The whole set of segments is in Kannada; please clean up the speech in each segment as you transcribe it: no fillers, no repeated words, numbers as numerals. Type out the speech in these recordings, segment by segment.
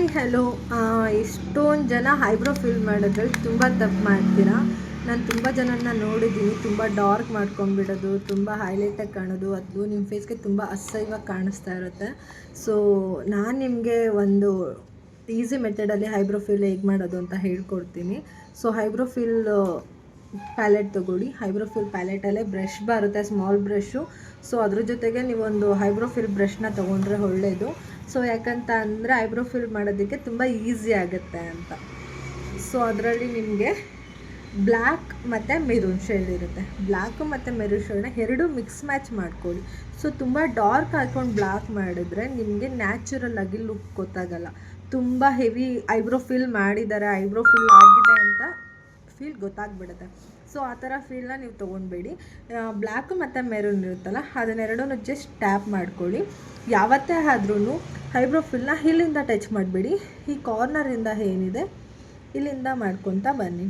Hi hello. ಇಷ್ಟೊಂದು ಜನ ಐಬ್ರೋ ಫಿಲ್ ಮಾಡೋದ್ರಲ್ಲಿ ತುಂಬ ತಪ್ಪು ಮಾಡ್ತೀರಾ. ನಾನು ತುಂಬ ಜನನ ನೋಡಿದ್ದೀನಿ, ತುಂಬ ಡಾರ್ಕ್ ಮಾಡ್ಕೊಂಡ್ಬಿಡೋದು, ತುಂಬ ಹೈಲೈಟಾಗಿ ಕಾಣೋದು, ಅದು ನಿಮ್ಮ ಫೇಸ್ಗೆ ತುಂಬ ಅಸಹ್ಯವಾಗಿ ಕಾಣಿಸ್ತಾ ಇರುತ್ತೆ. ಸೊ ನಾನು ನಿಮಗೆ ಒಂದು ಈಸಿ ಮೆಥಡಲ್ಲಿ ಐಬ್ರೋ ಫಿಲ್ ಹೇಗೆ ಮಾಡೋದು ಅಂತ ಹೇಳ್ಕೊಡ್ತೀನಿ. ಸೊ ಐಬ್ರೋ ಫಿಲ್ ಪ್ಯಾಲೆಟ್ ತೊಗೊಳ್ಳಿ. ಐಬ್ರೋ ಫಿಲ್ ಪ್ಯಾಲೆಟಲ್ಲೇ ಬ್ರಷ್ ಬರುತ್ತೆ, ಸ್ಮಾಲ್ ಬ್ರಷು. ಸೊ ಅದ್ರ ಜೊತೆಗೆ ನೀವೊಂದು ಐಬ್ರೋ ಫಿಲ್ ಬ್ರಷ್ನ ತೊಗೊಂಡ್ರೆ ಒಳ್ಳೆಯದು. ಸೊ ಯಾಕಂತ ಅಂದರೆ ಐಬ್ರೋ ಫಿಲ್ ಮಾಡೋದಕ್ಕೆ ತುಂಬ ಈಸಿ ಆಗುತ್ತೆ ಅಂತ. ಸೊ ಅದರಲ್ಲಿ ನಿಮಗೆ ಬ್ಲ್ಯಾಕ್ ಮತ್ತು ಮೆರೂನ್ ಶೇಡ್ ಇರುತ್ತೆ. ಬ್ಲ್ಯಾಕು ಮತ್ತು ಮೆರೂನ್ ಶೇಡ್ನ ಎರಡೂ ಮಿಕ್ಸ್ ಮ್ಯಾಚ್ ಮಾಡ್ಕೊಳ್ಳಿ. ಸೊ ತುಂಬ ಡಾರ್ಕ್ ಹಾಕ್ಕೊಂಡು ಬ್ಲ್ಯಾಕ್ ಮಾಡಿದ್ರೆ ನಿಮಗೆ ನ್ಯಾಚುರಲ್ ಆಗಿ ಲುಕ್ ಗೊತ್ತಾಗಲ್ಲ. ತುಂಬ ಹೆವಿ ಐಬ್ರೋ ಫಿಲ್ ಮಾಡಿದ್ದಾರೆ, ಐಬ್ರೋ ಫಿಲ್ ಆಗಿದೆ ಅಂತ ಫೀಲ್ ಗೊತ್ತಾಗ್ಬಿಡುತ್ತೆ. ಸೊ ಆ ಥರ ಫೀಲ್ನ ನೀವು ತೊಗೊಳ್ಬೇಡಿ. ಬ್ಲ್ಯಾಕು ಮತ್ತು ಮೆರೂನ್ ಇರುತ್ತಲ್ಲ, ಅದನ್ನೆರಡೂ ಜಸ್ಟ್ ಟ್ಯಾಪ್ ಮಾಡ್ಕೊಳ್ಳಿ. ಯಾವತ್ತೇ ಆದ್ರೂ ಐಬ್ರೋ ಫಿಲ್ನ ಇಲ್ಲಿಂದ ಟಚ್ ಮಾಡಬೇಡಿ. ಈ ಕಾರ್ನರಿಂದ ಏನಿದೆ ಇಲ್ಲಿಂದ ಮಾಡ್ಕೊತಾ ಬನ್ನಿ.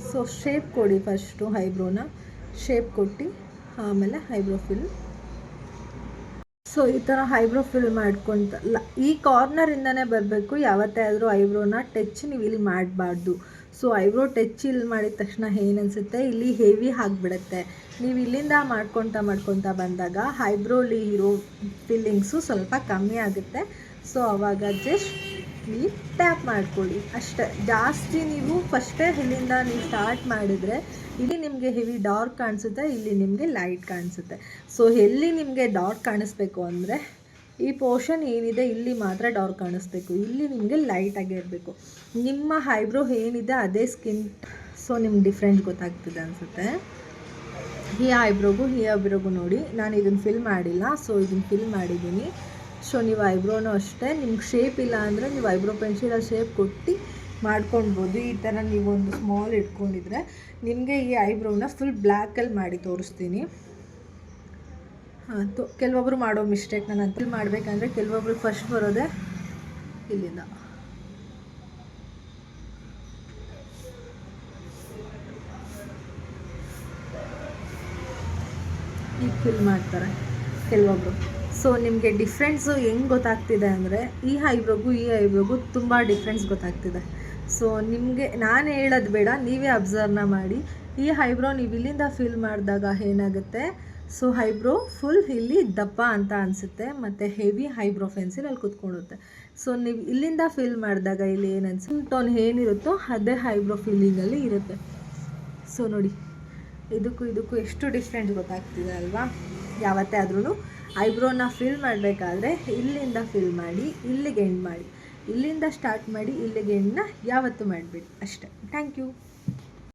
ಸೊ ಶೇಪ್ ಕೊಡಿ, ಫಸ್ಟು ಐಬ್ರೋನ ಶೇಪ್ ಕೊಟ್ಟು ಆಮೇಲೆ ಐಬ್ರೋ ಫಿಲ್. ಸೊ ಈ ಥರ ಐಬ್ರೋ ಫಿಲ್ ಮಾಡ್ಕೊತ ಈ ಕಾರ್ನರಿಂದನೇ ಬರಬೇಕು. ಯಾವತ್ತೇ ಆದರೂ ಐಬ್ರೋನ ಟಚ್ ನೀವು ಇಲ್ಲಿ ಮಾಡಬಾರ್ದು. ಸೊ ಐಬ್ರೋ ಟಚ್ ಇಲ್ಲಿ ಮಾಡಿದ ತಕ್ಷಣ ಏನನ್ಸುತ್ತೆ, ಇಲ್ಲಿ ಹೆವಿ ಆಗಿಬಿಡುತ್ತೆ. ನೀವು ಇಲ್ಲಿಂದ ಮಾಡ್ಕೊತಾ ಬಂದಾಗ ಐಬ್ರೋಲಿ ಇರೋ ಫೀಲಿಂಗ್ಸು ಸ್ವಲ್ಪ ಕಮ್ಮಿ ಆಗುತ್ತೆ. ಸೊ ಆವಾಗ ಜಸ್ಟ್ ನೀವು ಟ್ಯಾಪ್ ಮಾಡ್ಕೊಳ್ಳಿ ಅಷ್ಟೇ. ಜಾಸ್ತಿ ನೀವು ಫಸ್ಟೇ ಇಲ್ಲಿಂದ ನೀವು ಸ್ಟಾರ್ಟ್ ಮಾಡಿದರೆ ಇಲ್ಲಿ ನಿಮಗೆ ಹೆವಿ ಡಾರ್ಕ್ ಕಾಣಿಸುತ್ತೆ, ಇಲ್ಲಿ ನಿಮಗೆ ಲೈಟ್ ಕಾಣಿಸುತ್ತೆ. ಸೊ ಎಲ್ಲಿ ನಿಮಗೆ ಡಾರ್ಕ್ ಕಾಣಿಸ್ಬೇಕು ಅಂದರೆ ಈ ಪೋರ್ಷನ್ ಏನಿದೆ ಇಲ್ಲಿ ಮಾತ್ರ ಡಾರ್ಕ್ ಕಾಣಿಸ್ಬೇಕು, ಇಲ್ಲಿ ನಿಮಗೆ ಲೈಟಾಗೇ ಇರಬೇಕು. ನಿಮ್ಮ ಐಬ್ರೋ ಏನಿದೆ ಅದೇ ಸ್ಕಿನ್. ಸೊ ನಿಮ್ಗೆ ಡಿಫ್ರೆನ್ಸ್ ಗೊತ್ತಾಗ್ತಿದೆ ಅನಿಸುತ್ತೆ. ಈ ಐಬ್ರೋಗೂ ನೋಡಿ, ನಾನು ಇದನ್ನು ಫಿಲ್ ಮಾಡಿಲ್ಲ. ಸೊ ಇದನ್ನು ಫಿಲ್ ಮಾಡಿದ್ದೀನಿ. ಸೊ ನೀವು ಐಬ್ರೋನೂ ಅಷ್ಟೇ, ನಿಮ್ಗೆ ಶೇಪ್ ಇಲ್ಲ ಅಂದರೆ ನೀವು ಐಬ್ರೋ ಪೆನ್ಸಿಲಲ್ಲಿ ಶೇಪ್ ಕೊಟ್ಟು ಮಾಡ್ಕೊಳ್ಬೋದು. ಈ ಥರ ನೀವೊಂದು ಸ್ಮಾಲ್ ಇಟ್ಕೊಂಡಿದ್ರೆ ನಿಮಗೆ ಈ ಐಬ್ರೋನ ಫುಲ್ ಬ್ಲ್ಯಾಕಲ್ಲಿ ಮಾಡಿ ತೋರಿಸ್ತೀನಿ. ಕೆಲವೊಬ್ಬರು ಮಾಡೋ ಮಿಸ್ಟೇಕ್, ನಾನು ಫಿಲ್ ಮಾಡಬೇಕಂದ್ರೆ ಕೆಲವೊಬ್ರು ಫಸ್ಟ್ ಬರೋದೆ ಇಲ್ಲಿಂದ. ಈಗ ಫಿಲ್ ಮಾಡ್ತಾರೆ ಕೆಲವೊಬ್ರು. ಸೊ ನಿಮಗೆ ಡಿಫ್ರೆನ್ಸು ಹೆಂಗೆ ಗೊತ್ತಾಗ್ತಿದೆ ಅಂದರೆ ಈ ಐಬ್ರೋಗೂ ತುಂಬ ಡಿಫ್ರೆನ್ಸ್ ಗೊತ್ತಾಗ್ತಿದೆ. ಸೊ ನಿಮಗೆ ನಾನು ಹೇಳೋದು ಬೇಡ, ನೀವೇ ಅಬ್ಸರ್ವ್ನ ಮಾಡಿ. ಈ ಐಬ್ರೋ ನೀವು ಇಲ್ಲಿಂದ ಫಿಲ್ ಮಾಡಿದಾಗ ಏನಾಗುತ್ತೆ, ಸೊ ಐಬ್ರೋ ಫುಲ್ ಇಲ್ಲಿ ದಪ್ಪ ಅಂತ ಅನಿಸುತ್ತೆ ಮತ್ತು ಹೆವಿ ಐಬ್ರೋ ಪೆನ್ಸಿಲ್ ಅಲ್ಲಿ ಕೂತ್ಕೊಳ್ಳುತ್ತೆ. ಸೊ ನೀವು ಇಲ್ಲಿಂದ ಫಿಲ್ ಮಾಡಿದಾಗ ಇಲ್ಲಿ ಏನನ್ಸುತ್ತೆ, ಟೋನ್ ಏನಿರುತ್ತೋ ಅದೇ ಐಬ್ರೋ ಫಿಲ್ಲಿಂಗಲ್ಲಿ ಇರುತ್ತೆ. ಸೊ ನೋಡಿ, ಇದಕ್ಕೂ ಎಷ್ಟು ಡಿಫ್ರೆಂಟ್ ಗೊತ್ತಾಗ್ತಿದೆ ಅಲ್ವಾ. ಯಾವತ್ತೇ ಆದ್ರೂ ಐಬ್ರೋನ ಫಿಲ್ ಮಾಡಬೇಕಾದ್ರೆ ಇಲ್ಲಿಂದ ಫಿಲ್ ಮಾಡಿ ಇಲ್ಲಿಗೆ ಎಂಡ್ ಮಾಡಿ, ಇಲ್ಲಿಂದ ಸ್ಟಾರ್ಟ್ ಮಾಡಿ ಇಲ್ಲಿಗೆ ಎಂಡನ್ನ ಯಾವತ್ತೂ ಮಾಡಬೇಡಿ ಅಷ್ಟೇ. Thank you.